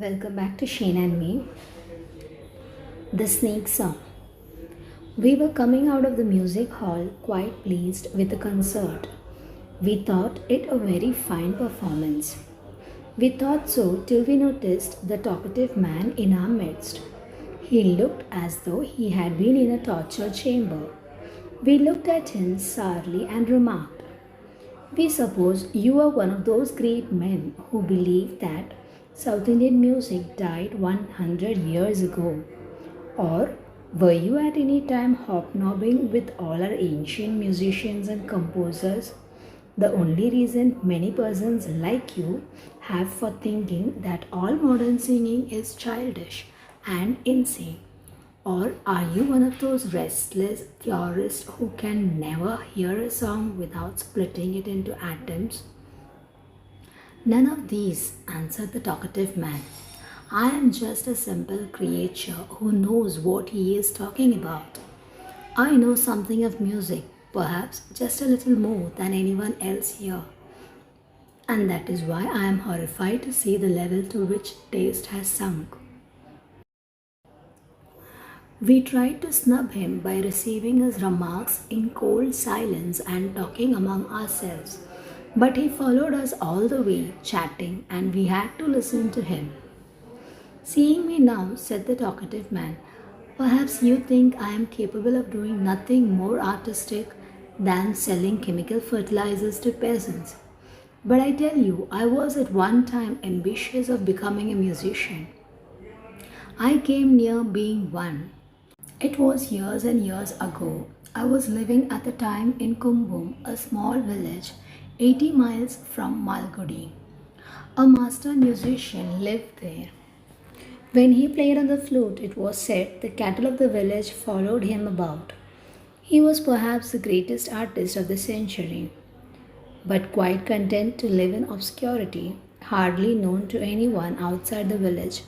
Welcome back to Shane and me. The Snake Song. We were coming out of the music hall quite pleased with the concert. We thought it a very fine performance. We thought so till we noticed the talkative man in our midst. He looked as though he had been in a torture chamber. We looked at him sourly and remarked, "We suppose you are one of those great men who believe that South Indian music died 100 years ago. Or were you at any time hobnobbing with all our ancient musicians and composers? The only reason many persons like you have for thinking that all modern singing is childish and insane. Or are you one of those restless purists who can never hear a song without splitting it into atoms?" "None of these," answered the talkative man. "I am just a simple creature who knows what he is talking about. I know something of music, perhaps just a little more than anyone else here. And that is why I am horrified to see the level to which taste has sunk." We tried to snub him by receiving his remarks in cold silence and talking among ourselves. But he followed us all the way, chatting, and we had to listen to him. "Seeing me now," said the talkative man, "perhaps you think I am capable of doing nothing more artistic than selling chemical fertilizers to peasants. But I tell you, I was at one time ambitious of becoming a musician. I came near being one. It was years and years ago. I was living at the time in Kumbum, a small village 80 miles from Malgudi. A master musician lived there. When he played on the flute, it was said the cattle of the village followed him about. He was perhaps the greatest artist of the century, but quite content to live in obscurity, hardly known to anyone outside the village,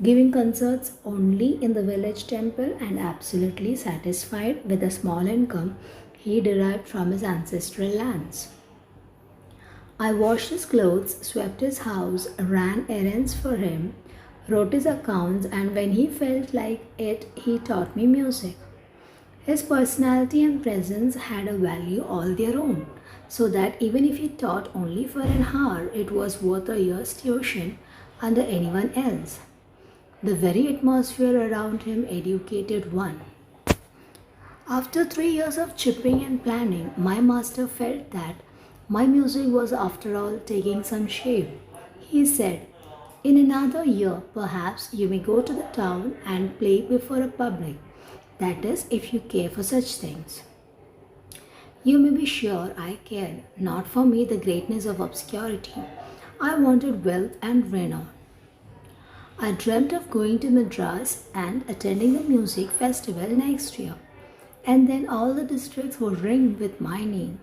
giving concerts only in the village temple and absolutely satisfied with the small income he derived from his ancestral lands. I washed his clothes, swept his house, ran errands for him, wrote his accounts, and when he felt like it, he taught me music. His personality and presence had a value all their own, so that even if he taught only for an hour, it was worth a year's tuition under anyone else. The very atmosphere around him educated one. After 3 years of chipping and planning, my master felt that my music was after all taking some shape. He said, "In another year, perhaps you may go to the town and play before a public. That is, if you care for such things." You may be sure I cared. Not for me the greatness of obscurity. I wanted wealth and renown. I dreamt of going to Madras and attending the music festival next year, and then all the districts would ring with my name.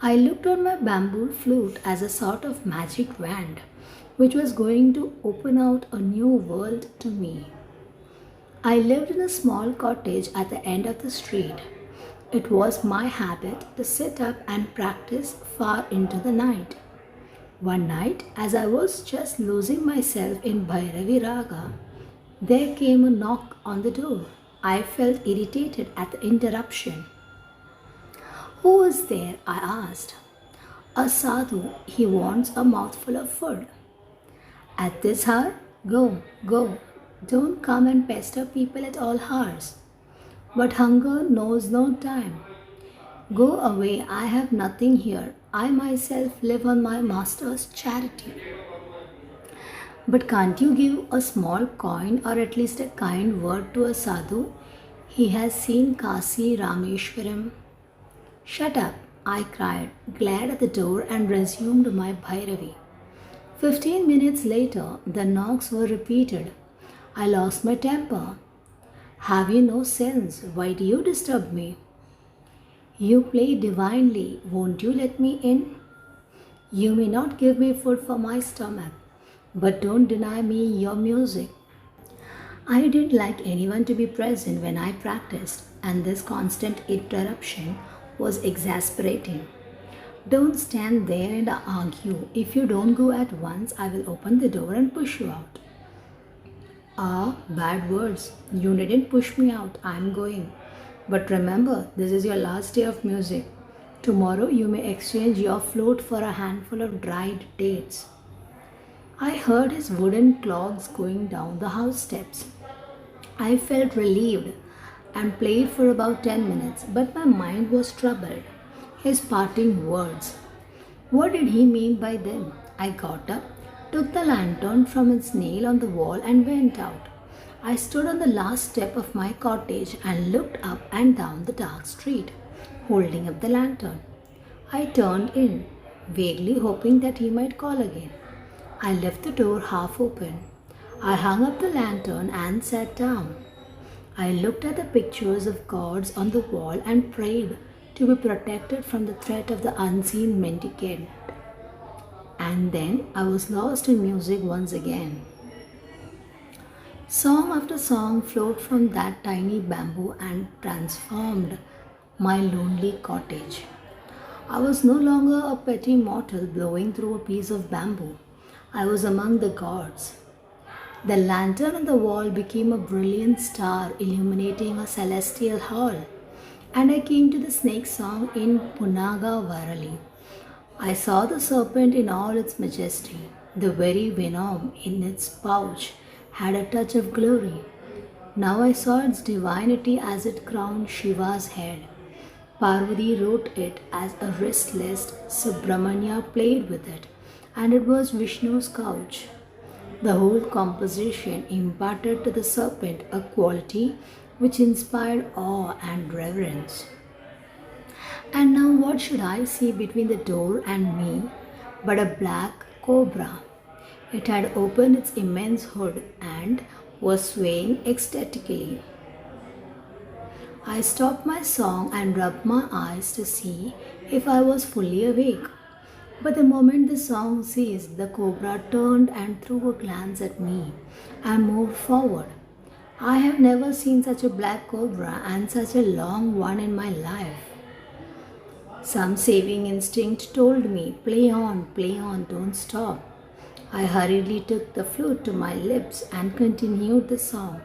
I looked on my bamboo flute as a sort of magic wand, which was going to open out a new world to me. I lived in a small cottage at the end of the street. It was my habit to sit up and practice far into the night. One night, as I was just losing myself in Bhairavi Raga, there came a knock on the door. I felt irritated at the interruption. "Who is there?" I asked. "A sadhu. He wants a mouthful of food." "At this hour? Go, go. Don't come and pester people at all hours." "But hunger knows no time." "Go away. I have nothing here. I myself live on my master's charity." "But can't you give a small coin or at least a kind word to a sadhu? He has seen Kasi Rameshwaram." "Shut up," I cried, glared at the door, and resumed my Bhairavi. 15 minutes later, the knocks were repeated. I lost my temper. "Have you no sense? Why do you disturb me?" "You play divinely. Won't you let me in?" "You may not give me food for my stomach, but don't deny me your music." I didn't like anyone to be present when I practiced, and this constant interruption was exasperating. "Don't stand there and argue. If you don't go at once, I will open the door and push you out." Ah, bad words. You didn't push me out. I'm going. But remember, this is your last day of music. Tomorrow you may exchange your float for a handful of dried dates. I heard his wooden clogs going down the house steps. I felt relieved and played for about 10 minutes, but my mind was troubled. His parting words. What did he mean by them? I got up, took the lantern from its nail on the wall, and went out. I stood on the last step of my cottage and looked up and down the dark street, holding up the lantern. I turned in, vaguely hoping that he might call again. I left the door half open. I hung up the lantern and sat down. I looked at the pictures of gods on the wall and prayed to be protected from the threat of the unseen mendicant. And then I was lost in music once again. Song after song flowed from that tiny bamboo and transformed my lonely cottage. I was no longer a petty mortal blowing through a piece of bamboo. I was among the gods. The lantern on the wall became a brilliant star illuminating a celestial hall, and I came to the snake song in Punaga Varali. I saw the serpent in all its majesty. The very venom in its pouch had a touch of glory. Now I saw its divinity as it crowned Shiva's head. Parvati wrote it as a wrist list, Subramanya played with it, and it was Vishnu's couch. The whole composition imparted to the serpent a quality which inspired awe and reverence. And now, what should I see between the door and me but a black cobra? It had opened its immense hood and was swaying ecstatically. I stopped my song and rubbed my eyes to see if I was fully awake. But the moment the song ceased, the cobra turned and threw a glance at me and moved forward. I have never seen such a black cobra and such a long one in my life. Some saving instinct told me, play on, don't stop. I hurriedly took the flute to my lips and continued the song.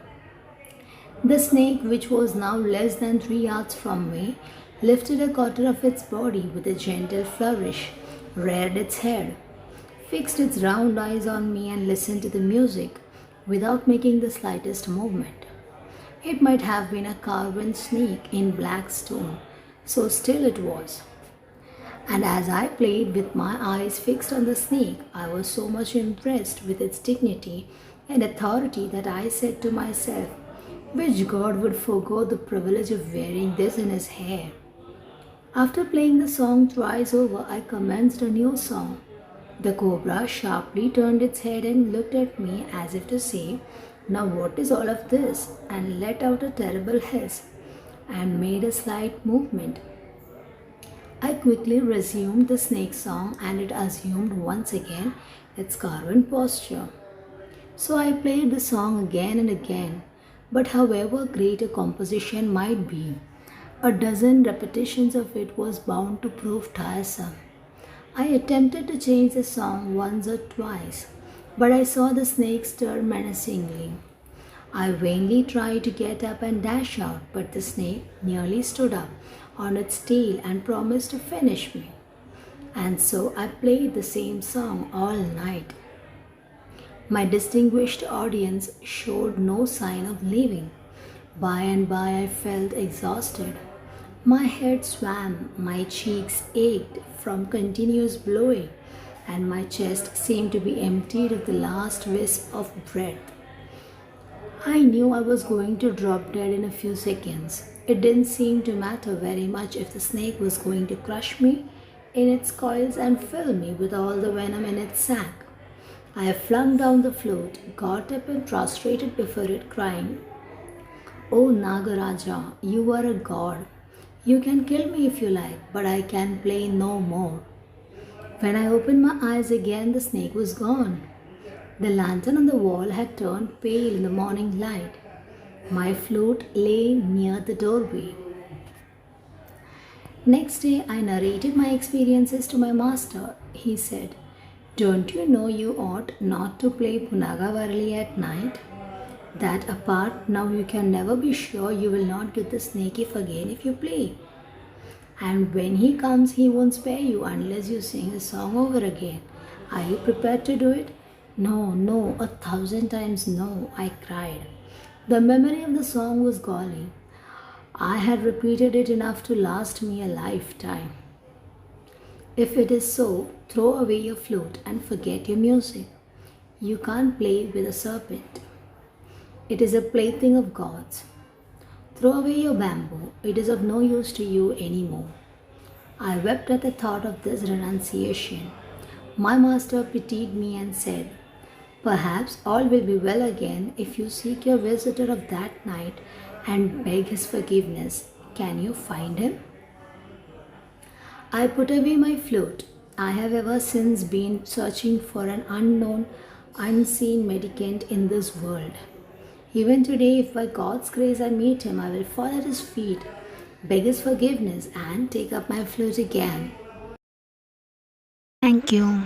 The snake, which was now less than 3 yards from me, lifted a quarter of its body with a gentle flourish, reared its head, fixed its round eyes on me, and listened to the music without making the slightest movement. It might have been a carven snake in black stone, so still it was. And as I played with my eyes fixed on the snake, I was so much impressed with its dignity and authority that I said to myself, which god would forego the privilege of wearing this in his hair? After playing the song twice over, I commenced a new song. The cobra sharply turned its head and looked at me as if to say, now what is all of this? And let out a terrible hiss and made a slight movement. I quickly resumed the snake song and it assumed once again its carven posture. So I played the song again and again, but however great a composition might be, a dozen repetitions of it was bound to prove tiresome. I attempted to change the song once or twice, but I saw the snake stir menacingly. I vainly tried to get up and dash out, but the snake nearly stood up on its tail and promised to finish me. And so I played the same song all night. My distinguished audience showed no sign of leaving. By and by, I felt exhausted. My head swam, my cheeks ached from continuous blowing, and my chest seemed to be emptied of the last wisp of breath. I knew I was going to drop dead in a few seconds. It didn't seem to matter very much if the snake was going to crush me in its coils and fill me with all the venom in its sac. I flung down the flute, got up and prostrated before it, crying, "O Nagaraja, you are a god. You can kill me if you like, but I can play no more." When I opened my eyes again, the snake was gone. The lantern on the wall had turned pale in the morning light. My flute lay near the doorway. Next day, I narrated my experiences to my master. He said, "Don't you know you ought not to play Punagavarali at night? That apart, now you can never be sure you will not get the snake if again if you play. And when he comes, he won't spare you unless you sing the song over again. Are you prepared to do it? No, no, 1,000 times no, I cried. The memory of the song was galling. I had repeated it enough to last me a lifetime. If it is so, throw away your flute and forget your music. You can't play with a serpent. It is a plaything of gods. Throw away your bamboo. It is of no use to you anymore. I wept at the thought of this renunciation. My master pitied me and said, perhaps all will be well again if you seek your visitor of that night and beg his forgiveness. Can you find him? I put away my flute. I have ever since been searching for an unknown, unseen mendicant in this world. Even today, if by God's grace I meet him, I will fall at his feet, beg his forgiveness, and take up my flute again. Thank you.